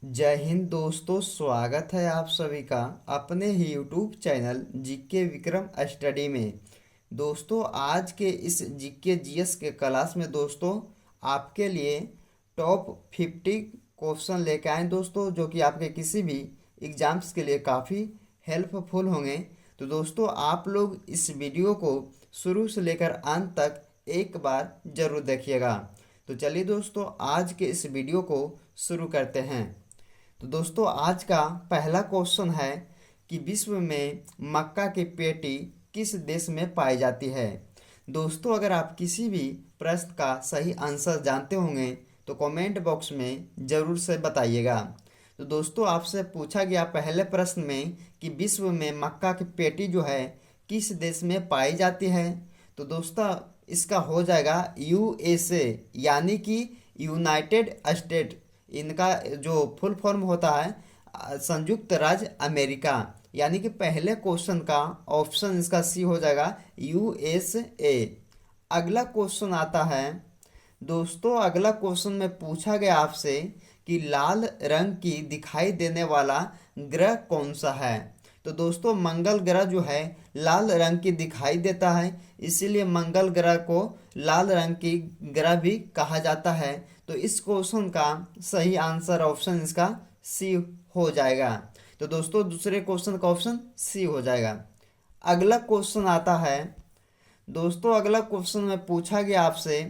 जय हिंद दोस्तों, स्वागत है आप सभी का अपने ही YouTube channel GK Vikram study में। दोस्तों, आज के इस जीके जीएस के क्लास में दोस्तों आपके लिए टॉप 50 क्वेश्चन लेके आए दोस्तों, जो कि आपके किसी भी एग्जाम्स के लिए काफ़ी हेल्पफुल होंगे। तो दोस्तों, आप लोग इस वीडियो को शुरू से लेकर अंत तक एक बार ज़रूर देखिएगा। तो चलिए दोस्तों, आज के इस वीडियो को शुरू करते हैं। तो दोस्तों, आज का पहला क्वेश्चन है कि विश्व में मक्का की पेटी किस देश में पाई जाती है। दोस्तों, अगर आप किसी भी प्रश्न का सही आंसर जानते होंगे तो कमेंट बॉक्स में ज़रूर से बताइएगा। तो दोस्तों, आपसे पूछा गया पहले प्रश्न में कि विश्व में मक्का की पेटी जो है किस देश में पाई जाती है। तो दोस्तों, इसका हो जाएगा यूएसए, यानी कि यूनाइटेड स्टेट। इनका जो फुल फॉर्म होता है संयुक्त राज्य अमेरिका, यानी कि पहले क्वेश्चन का ऑप्शन इसका सी हो जाएगा, यूएसए। अगला क्वेश्चन आता है दोस्तों, अगला क्वेश्चन में पूछा गया आपसे कि लाल रंग की दिखाई देने वाला ग्रह कौन सा है। तो दोस्तों, मंगल ग्रह जो है लाल रंग की दिखाई देता है, इसीलिए मंगल ग्रह को लाल रंग की ग्रह भी कहा जाता है। तो इस क्वेश्चन का सही आंसर ऑप्शन इसका सी हो जाएगा। तो दोस्तों, दूसरे क्वेश्चन का ऑप्शन सी हो जाएगा। अगला क्वेश्चन आता है दोस्तों, अगला क्वेश्चन में पूछा गया आपसे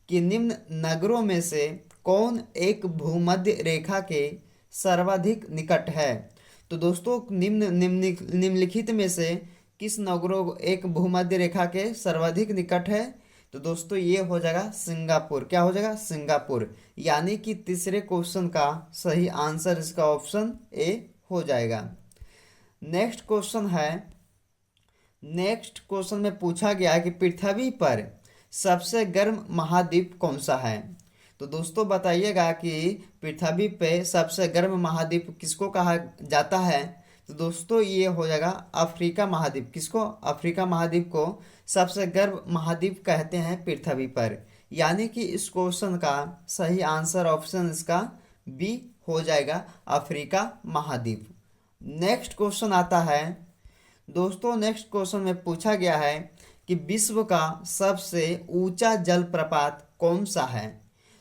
कि निम्न नगरों में से कौन एक भूमध्य रेखा के सर्वाधिक निकट है। तो दोस्तों, निम्नलिखित में से किस नगरों एक भूमध्य रेखा के सर्वाधिक निकट है। तो दोस्तों, ये हो जाएगा सिंगापुर। क्या हो जाएगा? सिंगापुर। यानी कि तीसरे क्वेश्चन का सही आंसर इसका ऑप्शन ए हो जाएगा। नेक्स्ट क्वेश्चन है, नेक्स्ट क्वेश्चन में पूछा गया है कि पृथ्वी पर सबसे गर्म महाद्वीप कौन सा है। तो दोस्तों, बताइएगा कि पृथ्वी पे सबसे गर्म महाद्वीप किसको कहा जाता है। तो दोस्तों, ये हो जाएगा अफ्रीका महाद्वीप। किसको? अफ्रीका महाद्वीप को सबसे गर्म महाद्वीप कहते हैं पृथ्वी पर। यानी कि इस क्वेश्चन का सही आंसर ऑप्शन इसका बी हो जाएगा, अफ्रीका महाद्वीप। नेक्स्ट क्वेश्चन आता है दोस्तों, नेक्स्ट क्वेश्चन में पूछा गया है कि विश्व का सबसे ऊंचा जलप्रपात कौन सा है।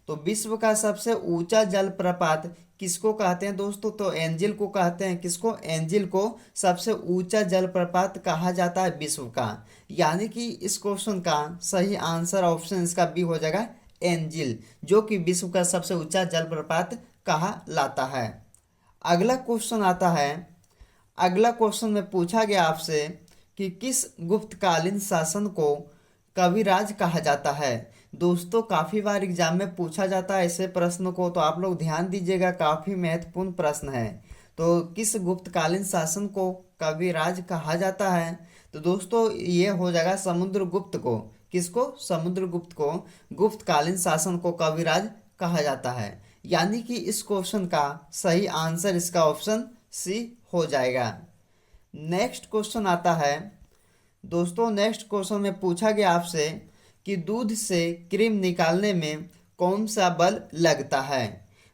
तो विश्व का सबसे ऊंचा जलप्रपात किसको कहते हैं दोस्तों? तो एंजिल को कहते हैं। किसको? एंजिल को सबसे ऊंचा जलप्रपात कहा जाता है विश्व का। यानी कि इस क्वेश्चन का सही आंसर ऑप्शन इसका बी हो जाएगा, एंजिल, जो कि विश्व का सबसे ऊंचा जलप्रपात कहा लाता है। अगला क्वेश्चन आता है, अगला क्वेश्चन में पूछा गया आपसे कि किस गुप्तकालीन शासन को कविराज कहा जाता है। दोस्तों, काफ़ी बार एग्जाम में पूछा जाता है ऐसे प्रश्न को, तो आप लोग ध्यान दीजिएगा, काफ़ी महत्वपूर्ण प्रश्न है। तो किस गुप्तकालीन शासन को कविराज कहा जाता है। तो दोस्तों, ये हो जाएगा समुद्रगुप्त को। किसको? समुद्रगुप्त को गुप्तकालीन शासन को कविराज कहा जाता है। यानी कि इस क्वेश्चन का सही आंसर इसका ऑप्शन सी हो जाएगा। नेक्स्ट क्वेश्चन आता है दोस्तों, नेक्स्ट क्वेश्चन में पूछा गया आपसे कि दूध से क्रीम निकालने में कौन सा बल लगता है।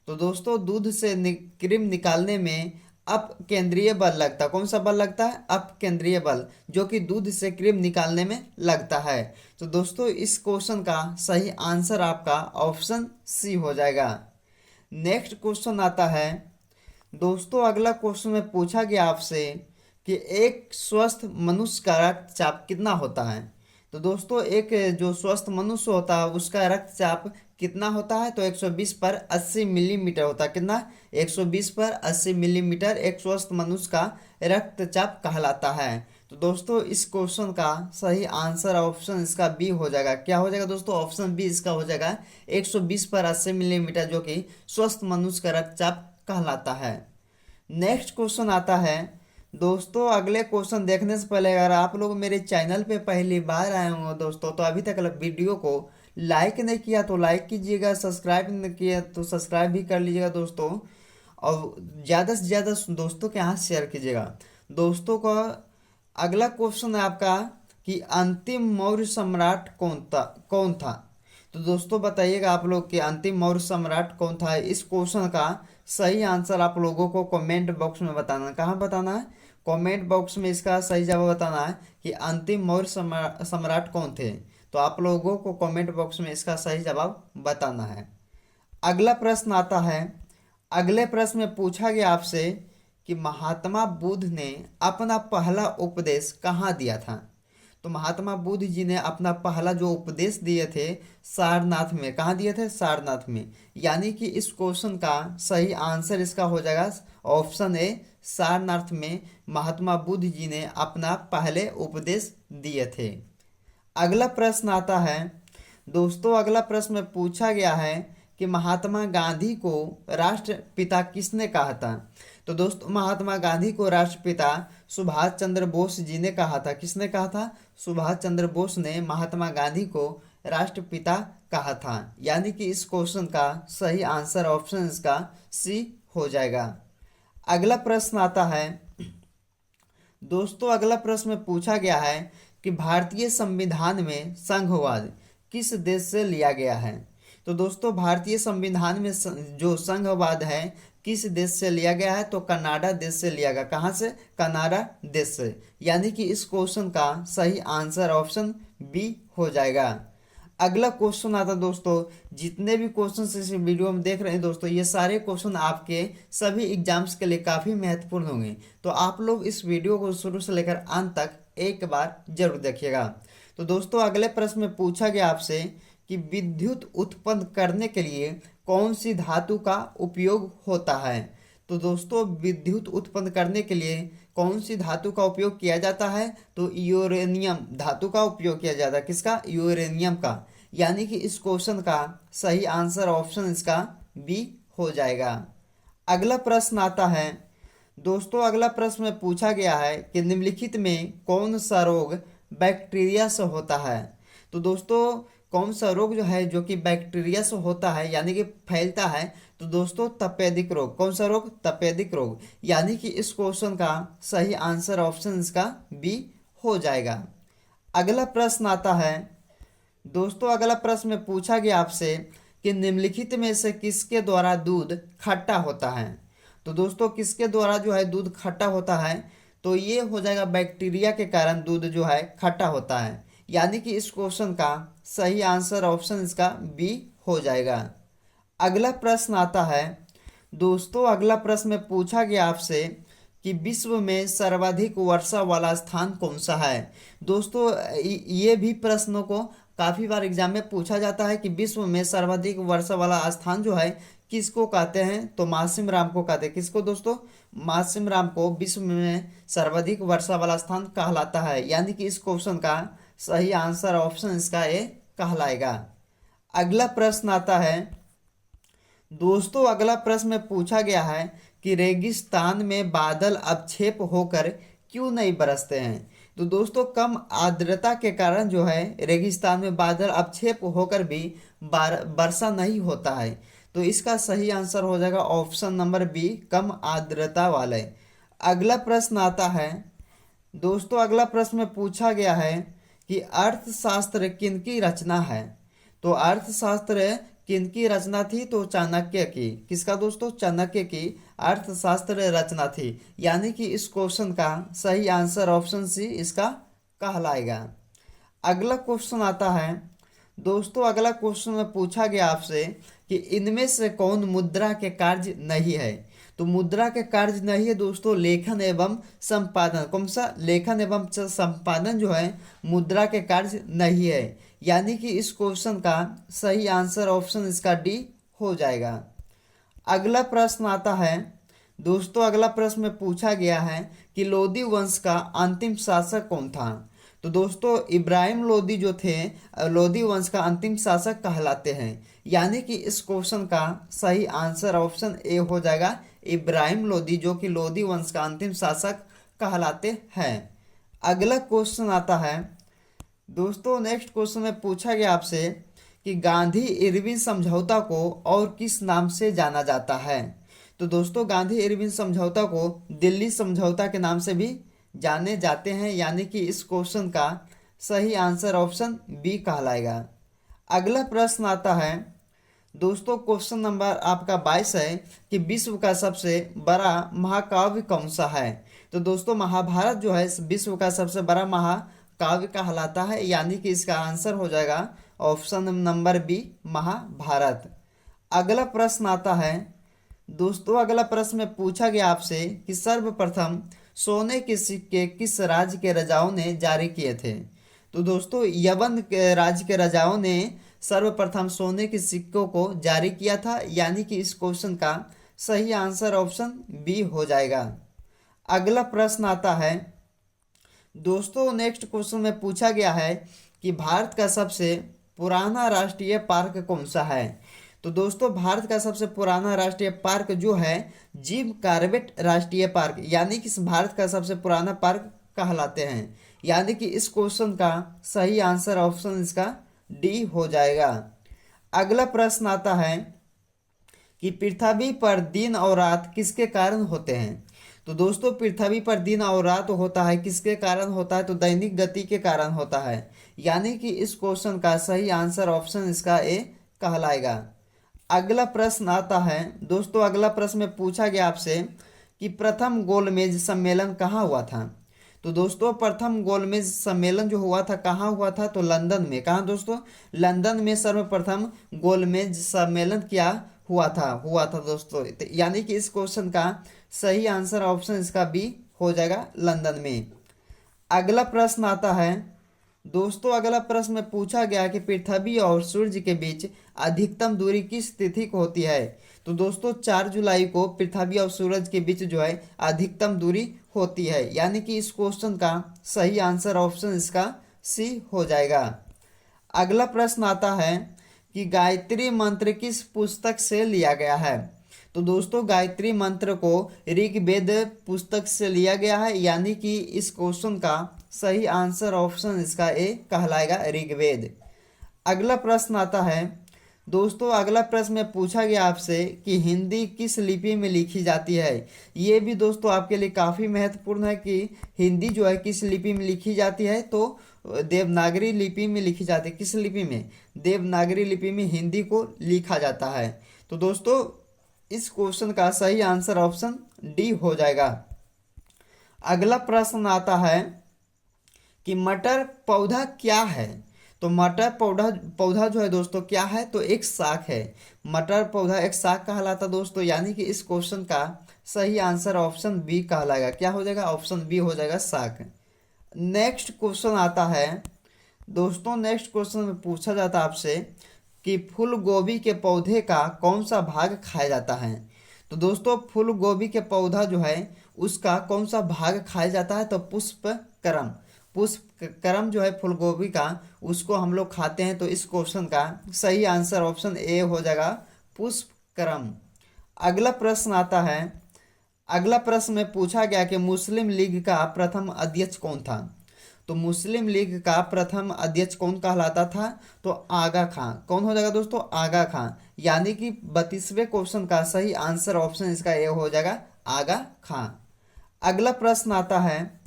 तो दोस्तों, दूध से क्रीम निकालने में अप केंद्रीय बल लगता है। कौन सा बल लगता है? अप केंद्रीय बल, जो कि दूध से क्रीम निकालने में लगता है। तो दोस्तों, इस क्वेश्चन का सही आंसर आपका ऑप्शन सी हो जाएगा। नेक्स्ट क्वेश्चन आता है दोस्तों, अगला क्वेश्चन में पूछा गया आपसे कि एक स्वस्थ मनुष्य का रक्तचाप कितना होता है। तो दोस्तों, एक जो स्वस्थ मनुष्य होता है उसका रक्तचाप कितना होता है। तो 120 पर 80 मिलीमीटर होता है। कितना? 120 पर 80 मिलीमीटर एक स्वस्थ मनुष्य का रक्तचाप कहलाता है। तो दोस्तों, इस क्वेश्चन का सही आंसर ऑप्शन इसका बी हो जाएगा। क्या हो जाएगा दोस्तों? ऑप्शन बी इसका हो जाएगा, 120 पर 80 मिलीमीटर, जो कि स्वस्थ मनुष्य का रक्तचाप कहलाता है। नेक्स्ट क्वेश्चन आता है दोस्तों, अगले क्वेश्चन देखने से पहले अगर आप लोग मेरे चैनल पे पहली बार आए होंगे दोस्तों, तो अभी तक वीडियो को लाइक नहीं किया तो लाइक कीजिएगा, सब्सक्राइब नहीं किया तो सब्सक्राइब भी कर लीजिएगा दोस्तों, और ज़्यादा से ज़्यादा दोस्तों के यहाँ शेयर कीजिएगा। दोस्तों का अगला क्वेश्चन है आपका कि अंतिम मौर्य सम्राट कौन था। तो दोस्तों बताइएगा आप लोग कि अंतिम मौर्य सम्राट कौन था। इस क्वेश्चन का सही आंसर आप लोगों को कमेंट बॉक्स में बताना है। कहाँ बताना है? कमेंट बॉक्स में इसका सही जवाब बताना है कि अंतिम मौर्य सम्राट कौन थे। तो आप लोगों को कमेंट बॉक्स में इसका सही जवाब बताना है। अगला प्रश्न आता है। अगले प्रश्न में पूछा गया आपसे कि महात्मा बुद्ध ने अपना पहला उपदेश कहाँ दिया था। तो महात्मा बुद्ध जी ने अपना पहला जो उपदेश दिए थे सारनाथ में। कहाँ दिए थे? सारनाथ में। यानी कि इस क्वेश्चन का सही आंसर इसका हो जाएगा ऑप्शन ए, सारनाथ में महात्मा बुद्ध जी ने अपना पहले उपदेश दिए थे। अगला प्रश्न आता है। दोस्तों अगला प्रश्न में पूछा गया है कि महात्मा गांधी को राष्ट्रपिता किसने कहा था। तो दोस्तों महात्मा गांधी को राष्ट्रपिता सुभाष चंद्र बोस जी ने कहा था। किसने कहा था? सुभाष चंद्र बोस ने महात्मा गांधी को राष्ट्रपिता कहा था। यानी कि इस क्वेश्चन का सही आंसर ऑप्शन इसका सी हो जाएगा। अगला प्रश्न आता है। दोस्तों अगला प्रश्न में पूछा गया है कि भारतीय संविधान में संघवाद किस देश से लिया गया है। तो दोस्तों भारतीय संविधान में जो संघवाद है किस देश से लिया गया है? तो कनाडा देश से लिया गया। कहाँ से? कनाडा देश से। यानी कि इस क्वेश्चन का सही आंसर ऑप्शन बी हो जाएगा। अगला क्वेश्चन आता दोस्तों। जितने भी क्वेश्चन इस वीडियो में देख रहे हैं दोस्तों, ये सारे क्वेश्चन आपके सभी एग्जाम्स के लिए काफ़ी महत्वपूर्ण होंगे। तो आप लोग इस वीडियो को शुरू से लेकर अंत तक एक बार जरूर देखिएगा। तो दोस्तों अगले प्रश्न में पूछा गया आपसे कि विद्युत उत्पन्न करने के लिए कौन सी धातु का उपयोग होता है। तो दोस्तों विद्युत उत्पन्न करने के लिए कौन सी धातु का उपयोग किया जाता है? तो यूरेनियम धातु का उपयोग किया जाता है। किसका? यूरेनियम का। यानी कि इस क्वेश्चन का सही आंसर ऑप्शन इसका बी हो जाएगा। अगला प्रश्न आता है। दोस्तों अगला प्रश्न में पूछा गया है कि निम्नलिखित में कौन सा रोग बैक्टीरिया से होता है। तो दोस्तों कौन सा रोग जो है जो कि बैक्टीरिया से होता है यानी कि फैलता है। तो दोस्तों तपेदिक रोग। कौन सा रोग? तपेदिक रोग। यानी कि इस क्वेश्चन का सही आंसर ऑप्शन इसका बी हो जाएगा। अगला प्रश्न आता है। दोस्तों अगला प्रश्न में पूछा गया आपसे कि निम्नलिखित में से किसके द्वारा दूध खट्टा होता है। तो दोस्तों किसके द्वारा जो है दूध खट्टा होता है? तो ये हो जाएगा बैक्टीरिया के कारण दूध जो है खट्टा होता है। यानी कि इस क्वेश्चन का सही आंसर ऑप्शन इसका बी हो जाएगा। अगला प्रश्न आता है। दोस्तों अगला प्रश्न में पूछा गया आपसे कि विश्व में सर्वाधिक वर्षा वाला स्थान कौन सा है। दोस्तों ये भी प्रश्नों को काफ़ी बार एग्जाम में पूछा जाता है कि विश्व में सर्वाधिक वर्षा वाला स्थान जो है किसको कहते हैं। तो मासिम राम को कहते हैं। किसको दोस्तों? मासिम राम को विश्व में सर्वाधिक वर्षा वाला स्थान कहलाता है। यानी कि इस क्वेश्चन का सही आंसर ऑप्शन इसका ए कहलाएगा। अगला प्रश्न आता है। दोस्तों अगला प्रश्न में पूछा गया है कि रेगिस्तान में बादल अवक्षेप होकर क्यों नहीं बरसते हैं। तो दोस्तों कम आर्द्रता के कारण जो है रेगिस्तान में बादल अवक्षेप होकर भी वर्षा नहीं होता है। तो इसका सही आंसर हो जाएगा ऑप्शन नंबर बी, कम आर्द्रता वाले। अगला प्रश्न आता है। दोस्तों अगला प्रश्न में पूछा गया है कि अर्थशास्त्र किनकी रचना है। तो अर्थशास्त्र किनकी रचना थी? तो चाणक्य की। किसका दोस्तों? चाणक्य की अर्थशास्त्र रचना थी। यानी कि इस क्वेश्चन का सही आंसर ऑप्शन सी इसका कहलाएगा। अगला क्वेश्चन आता है। दोस्तों अगला क्वेश्चन में पूछा गया आपसे कि इनमें से कौन मुद्रा के कार्य नहीं है। तो मुद्रा के कार्य नहीं है दोस्तों लेखन एवं संपादन। कौन सा? लेखन एवं संपादन जो है मुद्रा के कार्य नहीं है। यानी कि इस क्वेश्चन का सही आंसर ऑप्शन इसका डी हो जाएगा। अगला प्रश्न आता है। दोस्तों अगला प्रश्न में पूछा गया है कि लोदी वंश का अंतिम शासक कौन था। तो दोस्तों इब्राहिम लोदी जो थे लोदी वंश का अंतिम शासक कहलाते हैं। यानी कि इस क्वेश्चन का सही आंसर ऑप्शन ए हो जाएगा, इब्राहिम लोदी, जो कि लोदी वंश का अंतिम शासक कहलाते हैं। अगला क्वेश्चन आता है। दोस्तों नेक्स्ट क्वेश्चन में पूछा गया आपसे कि गांधी इरविन समझौता को और किस नाम से जाना जाता है। तो दोस्तों गांधी इरविन समझौता को दिल्ली समझौता के नाम से भी जाने जाते हैं। यानी कि इस क्वेश्चन का सही आंसर ऑप्शन बी कहलाएगा। अगला प्रश्न आता है दोस्तों, क्वेश्चन नंबर आपका 22 है कि विश्व का सबसे बड़ा महाकाव्य कौन सा है। तो दोस्तों महाभारत जो है विश्व का सबसे बड़ा महाकाव्य कहलाता है, यानी कि इसका आंसर हो जाएगा ऑप्शन नंबर बी, महाभारत। अगला प्रश्न आता है दोस्तों, अगला प्रश्न में पूछा गया आपसे कि सर्वप्रथम सोने के सिक्के किस राज्य के राजाओं ने जारी किए थे। तो दोस्तों यवन के राज्य के राजाओं ने सर्वप्रथम सोने के सिक्कों को जारी किया था, यानी कि इस क्वेश्चन का सही आंसर ऑप्शन बी हो जाएगा। अगला प्रश्न आता है दोस्तों, नेक्स्ट क्वेश्चन में पूछा गया है कि भारत का सबसे पुराना राष्ट्रीय पार्क कौन सा है। तो दोस्तों भारत का सबसे पुराना राष्ट्रीय पार्क जो है जिम कॉर्बेट राष्ट्रीय पार्क, यानी कि भारत का सबसे पुराना पार्क कहलाते हैं, यानी कि इस क्वेश्चन का सही आंसर ऑप्शन इसका डी हो जाएगा। अगला प्रश्न आता है कि पृथ्वी पर दिन और रात किसके कारण होते हैं। तो दोस्तों पृथ्वी पर दिन और रात होता है किसके कारण होता है, तो दैनिक गति के कारण होता है, यानी कि इस क्वेश्चन का सही आंसर ऑप्शन इसका ए कहलाएगा। अगला प्रश्न आता है दोस्तों, अगला प्रश्न में पूछा गया आपसे कि प्रथम गोलमेज सम्मेलन कहाँ हुआ था। तो दोस्तों प्रथम गोलमेज सम्मेलन जो हुआ था कहाँ हुआ था, तो लंदन में। कहाँ दोस्तों, लंदन में सर्वप्रथम गोलमेज सम्मेलन क्या हुआ था दोस्तों, यानी कि इस क्वेश्चन का सही आंसर ऑप्शन इसका बी हो जाएगा, लंदन में। अगला प्रश्न आता है दोस्तों, अगला प्रश्न में पूछा गया कि पृथ्वी और सूर्य के बीच अधिकतम दूरी किस तिथि को होती है। तो दोस्तों 4 जुलाई को पृथ्वी और सूरज के बीच जो है अधिकतम दूरी होती है, यानी कि इस क्वेश्चन का सही आंसर ऑप्शन इसका सी हो जाएगा। अगला प्रश्न आता है कि गायत्री मंत्र किस पुस्तक से लिया गया है। तो दोस्तों गायत्री मंत्र को ऋग्वेद पुस्तक से लिया गया है, यानी कि इस क्वेश्चन का सही आंसर ऑप्शन इसका ए कहलाएगा, ऋग्वेद। अगला प्रश्न आता है दोस्तों, अगला प्रश्न में पूछा गया आपसे कि हिंदी किस लिपि में लिखी जाती है। ये भी दोस्तों आपके लिए काफ़ी महत्वपूर्ण है कि हिंदी जो है किस लिपि में लिखी जाती है, तो देवनागरी लिपि में लिखी जाती है। किस लिपि में, देवनागरी लिपि में हिंदी को लिखा जाता है। तो दोस्तों इस क्वेश्चन का सही आंसर ऑप्शन डी हो जाएगा। अगला प्रश्न आता है कि मटर पौधा क्या है। तो मटर पौधा जो है दोस्तों क्या है, तो एक शाक है। मटर पौधा एक शाक कहलाता दोस्तों, यानी कि इस क्वेश्चन का सही आंसर ऑप्शन बी कहलाएगा। क्या हो जाएगा, ऑप्शन बी हो जाएगा, शाक। नेक्स्ट क्वेश्चन आता है दोस्तों, नेक्स्ट क्वेश्चन में पूछा जाता है आपसे कि फूल गोभी के पौधे का कौन सा भाग खाया जाता है। तो दोस्तों फूल गोभी के पौधा जो है उसका कौन सा भाग खाया जाता है, तो पुष्पक्रम। पुष्पक्रम जो है फूल गोभी का, उसको हम लोग खाते हैं। तो इस क्वेश्चन का सही आंसर ऑप्शन ए हो जाएगा, पुष्पक्रम। अगला प्रश्न आता है, अगला प्रश्न में पूछा गया कि मुस्लिम लीग का प्रथम अध्यक्ष कौन था। तो मुस्लिम लीग का प्रथम अध्यक्ष कौन कहलाता था, तो आगा खां। कौन हो जाएगा दोस्तों, आगा खां, यानी कि 32वें क्वेश्चन का सही आंसर ऑप्शन इसका ए हो जाएगा, आगा खां। अगला प्रश्न आता है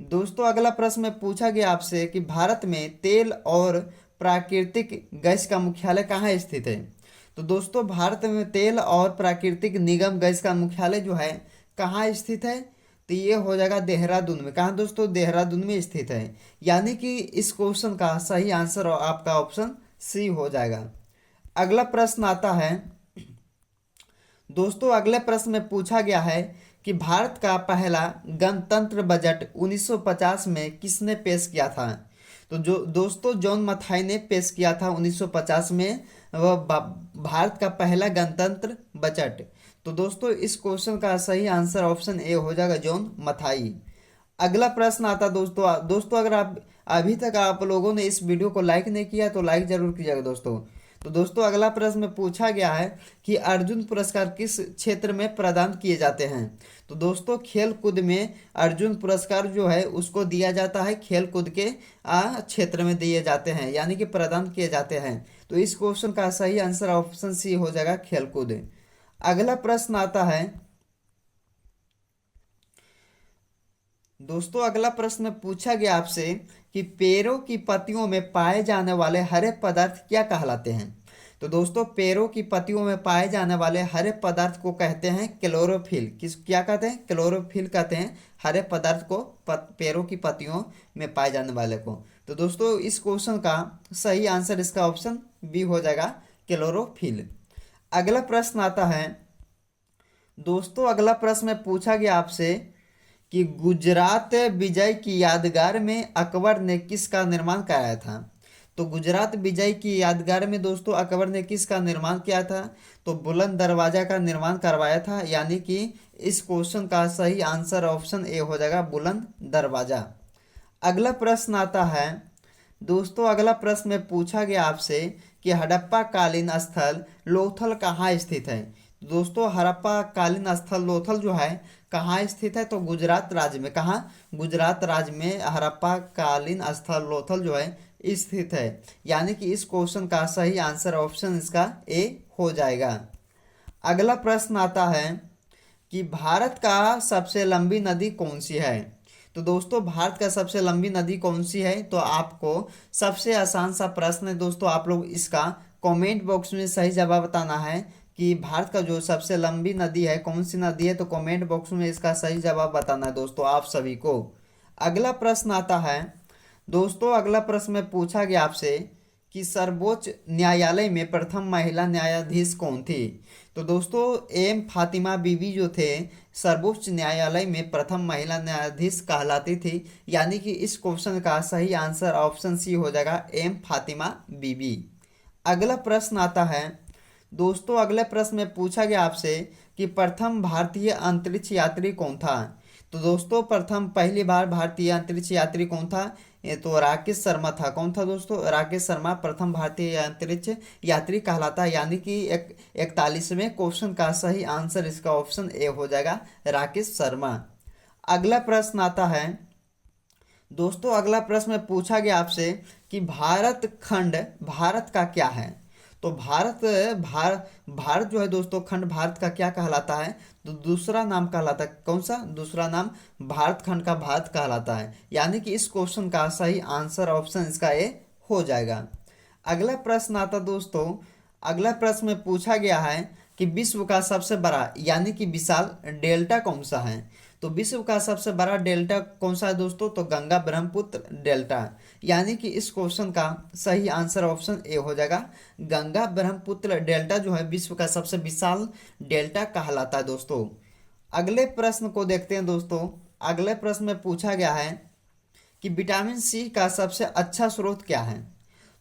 दोस्तों, अगला प्रश्न में पूछा गया आपसे कि भारत में तेल और प्राकृतिक गैस का मुख्यालय कहाँ स्थित है। तो दोस्तों भारत में तेल और प्राकृतिक निगम गैस का मुख्यालय जो है कहाँ स्थित है, तो ये हो जाएगा देहरादून में। कहाँ दोस्तों, देहरादून में स्थित है, यानी कि इस क्वेश्चन का सही आंसर आपका ऑप्शन सी हो जाएगा। अगला प्रश्न आता है दोस्तों, अगले प्रश्न में पूछा गया है कि भारत का पहला गणतंत्र बजट 1950 में किसने पेश किया था। तो जो दोस्तों जॉन मथाई ने पेश किया था 1950 में, वह भारत का पहला गणतंत्र बजट। तो दोस्तों इस क्वेश्चन का सही आंसर ऑप्शन ए हो जाएगा, जॉन मथाई। अगला प्रश्न आता दोस्तों अगर आप अभी तक आप लोगों ने इस वीडियो को लाइक नहीं किया तो लाइक जरूर कीजिएगा दोस्तों। तो दोस्तों अगला प्रश्न में पूछा गया है कि अर्जुन पुरस्कार किस क्षेत्र में प्रदान किए जाते हैं। तो दोस्तों खेल कूद में अर्जुन पुरस्कार जो है उसको दिया जाता है, खेल कूद के क्षेत्र में दिए जाते हैं, यानी कि प्रदान किए जाते हैं। तो इस क्वेश्चन का सही आंसर ऑप्शन सी हो जाएगा, खेल कूद। अगला प्रश्न आता है दोस्तों अगला प्रश्न पूछा गया आपसे कि पेड़ों की पत्तियों में पाए जाने वाले हरे पदार्थ क्या कहलाते हैं। तो दोस्तों पेड़ों की पत्तियों में पाए जाने वाले हरे पदार्थ को कहते हैं क्लोरोफिल। किस क्या कहते हैं? क्लोरोफिल कहते हैं हरे पदार्थ को, पेड़ों की पत्तियों में पाए जाने वाले को। तो दोस्तों इस क्वेश्चन का सही आंसर इसका ऑप्शन बी हो जाएगा, क्लोरोफिल। अगला प्रश्न आता है दोस्तों, अगला प्रश्न पूछा गया आपसे कि गुजरात विजय की यादगार में अकबर ने किसका निर्माण कराया था। तो गुजरात विजय की यादगार में दोस्तों अकबर ने किसका निर्माण किया था? तो बुलंद दरवाजा का निर्माण करवाया था, यानी कि इस क्वेश्चन का सही आंसर ऑप्शन ए हो जाएगा, बुलंद दरवाजा। अगला प्रश्न आता है दोस्तों, अगला प्रश्न में पूछा गया आपसे कि हड़प्पा कालीन स्थल लोथल कहाँ स्थित है। दोस्तों हड़प्पा कालीन स्थल लोथल जो है कहाँ स्थित है? तो गुजरात राज्य में। कहाँ? गुजरात राज्य में हड़प्पा कालीन स्थल लोथल जो है स्थित है, यानी कि इस क्वेश्चन का सही आंसर ऑप्शन इसका ए हो जाएगा। अगला प्रश्न आता है कि भारत का सबसे लंबी नदी कौन सी है। तो दोस्तों भारत का सबसे लंबी नदी कौन सी है? तो आपको सबसे आसान सा प्रश्न है दोस्तों, आप लोग इसका कमेंट बॉक्स में सही जवाब बताना है कि भारत का जो सबसे लंबी नदी है कौन सी नदी है। तो कमेंट बॉक्स में इसका सही जवाब बताना है दोस्तों आप सभी को। अगला प्रश्न आता है दोस्तों, अगला प्रश्न में पूछा गया आपसे कि सर्वोच्च न्यायालय में प्रथम महिला न्यायाधीश कौन थी। तो दोस्तों एम फातिमा बीबी जो थे सर्वोच्च न्यायालय में प्रथम महिला न्यायाधीश कहलाती थी, यानी कि इस क्वेश्चन का सही आंसर ऑप्शन सी हो जाएगा, एम फातिमा बीबी। अगला प्रश्न आता है दोस्तों, अगले प्रश्न में पूछा गया आपसे कि प्रथम भारतीय अंतरिक्ष यात्री कौन था। तो दोस्तों प्रथम पहली बार भारतीय अंतरिक्ष यात्री कौन था? ये तो राकेश शर्मा था। कौन था दोस्तों? राकेश शर्मा प्रथम भारतीय अंतरिक्ष यात्री कहलाता है, यानी कि 41वें क्वेश्चन का सही आंसर इसका ऑप्शन ए हो जाएगा, राकेश शर्मा। अगला प्रश्न आता है दोस्तों, अगला प्रश्न में पूछा गया आपसे कि भारत खंड भारत का क्या है। तो भारत जो है दोस्तों खंड भारत का क्या कहलाता है? तो दूसरा नाम कहलाता है। कौन सा दूसरा नाम? भारत खंड का भारत कहलाता है, यानी कि इस क्वेश्चन का सही आंसर ऑप्शन इसका ए हो जाएगा। अगला प्रश्न आता दोस्तों, अगला प्रश्न में पूछा गया है कि विश्व का सबसे बड़ा यानी कि विशाल डेल्टा कौन सा है। तो विश्व का सबसे बड़ा डेल्टा कौन सा है दोस्तों? तो गंगा ब्रह्मपुत्र डेल्टा, यानी कि इस क्वेश्चन का सही आंसर ऑप्शन ए हो जाएगा, गंगा ब्रह्मपुत्र डेल्टा जो है विश्व का सबसे विशाल डेल्टा कहलाता है दोस्तों। अगले प्रश्न को देखते हैं दोस्तों, अगले प्रश्न में पूछा गया है कि विटामिन सी का सबसे अच्छा स्रोत क्या है।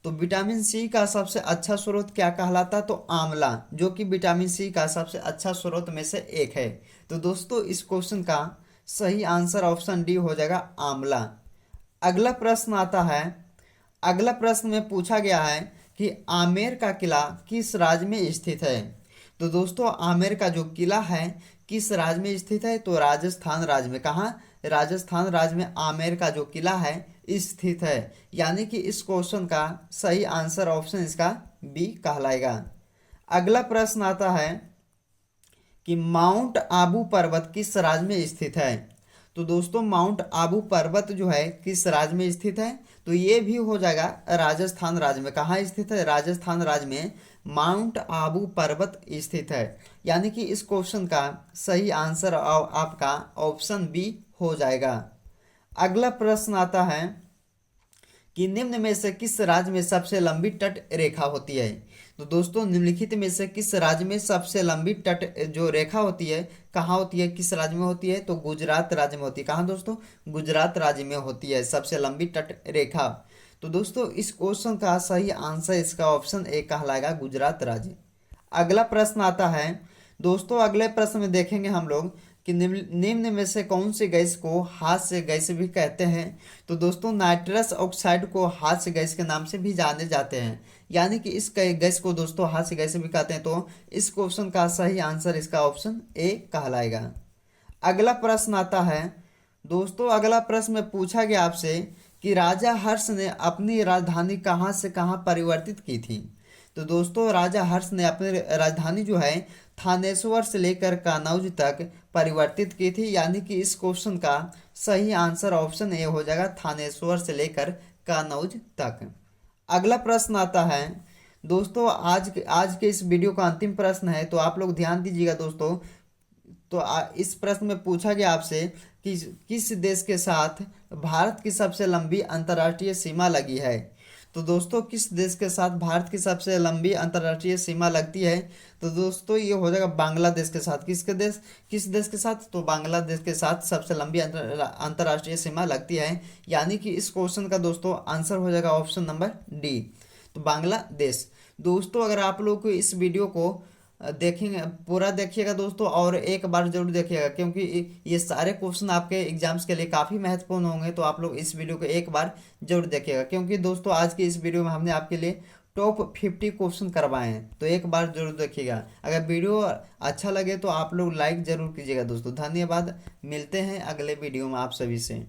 तो विटामिन सी का सबसे अच्छा स्रोत क्या कहलाता है? तो आंवला, जो कि विटामिन सी का सबसे अच्छा स्रोत में से एक है। तो दोस्तों इस क्वेश्चन का सही आंसर ऑप्शन डी हो जाएगा, आंवला। अगला प्रश्न आता है, अगला प्रश्न में पूछा गया है कि आमेर का किला किस राज्य में स्थित है। तो दोस्तों आमेर का जो किला है किस राज्य में स्थित है? तो राजस्थान राज्य में। कहाँ? राजस्थान राज्य में आमेर का जो किला है स्थित है, यानी कि इस क्वेश्चन का सही आंसर ऑप्शन इसका बी कहलाएगा। अगला प्रश्न आता है कि माउंट आबू पर्वत किस राज्य में स्थित है। तो दोस्तों माउंट आबू पर्वत जो है किस राज्य में स्थित है? तो ये भी हो जाएगा राजस्थान राज्य में। कहाँ स्थित है? राजस्थान राज्य में माउंट आबू पर्वत स्थित है, यानी कि इस क्वेश्चन का सही आंसर आपका ऑप्शन बी हो जाएगा। अगला प्रश्न आता है कि निम्न में से किस राज्य में सबसे लंबी तट रेखा होती है। तो दोस्तों निम्नलिखित में से किस राज्य में सबसे लंबी तट जो रेखा होती है कहाँ होती है, किस राज्य में होती है? तो गुजरात राज्य में होती है। कहाँ दोस्तों? गुजरात राज्य में होती है सबसे लंबी तट रेखा। तो दोस्तों इस क्वेश्चन का सही आंसर इसका ऑप्शन ए कहलाएगा, गुजरात राज्य। अगला प्रश्न आता है दोस्तों, अगले प्रश्न में देखेंगे हम लोग कि निम्न में से कौन सी गैस को हास्य गैस भी कहते हैं। तो दोस्तों नाइट्रस ऑक्साइड को हास्य गैस के नाम से भी जाने जाते हैं, यानी कि इस गैस को दोस्तों हास्य गैस भी कहते हैं। तो इस क्वेश्चन का सही आंसर इसका ऑप्शन ए कहलाएगा। अगला प्रश्न आता है दोस्तों, अगला प्रश्न में पूछा गया आपसे कि राजा हर्ष ने अपनी राजधानी कहाँ से कहाँ परिवर्तित की थी। तो दोस्तों राजा हर्ष ने अपनी राजधानी जो है थानेश्वर से लेकर कनौज तक परिवर्तित की थी, यानी कि इस क्वेश्चन का सही आंसर ऑप्शन ए हो जाएगा, थानेश्वर से लेकर कन्नौज तक। अगला प्रश्न आता है दोस्तों, आज के इस वीडियो का अंतिम प्रश्न है, तो आप लोग ध्यान दीजिएगा दोस्तों। तो इस प्रश्न में पूछा गया आपसे कि किस देश के साथ भारत की सबसे लंबी अंतर्राष्ट्रीय सीमा लगी है। तो दोस्तों किस देश के साथ भारत की सबसे लंबी अंतर्राष्ट्रीय सीमा लगती है, तो दोस्तों ये हो जाएगा बांग्लादेश के साथ। किस देश के साथ, तो बांग्लादेश के साथ सबसे लंबी अंतर्राष्ट्रीय सीमा लगती है। यानी कि इस क्वेश्चन का दोस्तों आंसर हो जाएगा ऑप्शन नंबर डी, तो बांग्लादेश। दोस्तों अगर आप लोग को इस वीडियो को देखेंगे, पूरा देखिएगा दोस्तों, और एक बार जरूर देखिएगा, क्योंकि ये सारे क्वेश्चन आपके एग्जाम्स के लिए काफ़ी महत्वपूर्ण होंगे। तो आप लोग इस वीडियो को एक बार जरूर देखिएगा, क्योंकि दोस्तों आज की इस वीडियो में हमने आपके लिए टॉप 50 क्वेश्चन करवाए हैं। तो एक बार जरूर देखिएगा। अगर वीडियो अच्छा लगे तो आप लोग लाइक जरूर कीजिएगा दोस्तों। धन्यवाद, मिलते हैं अगले वीडियो में आप सभी से।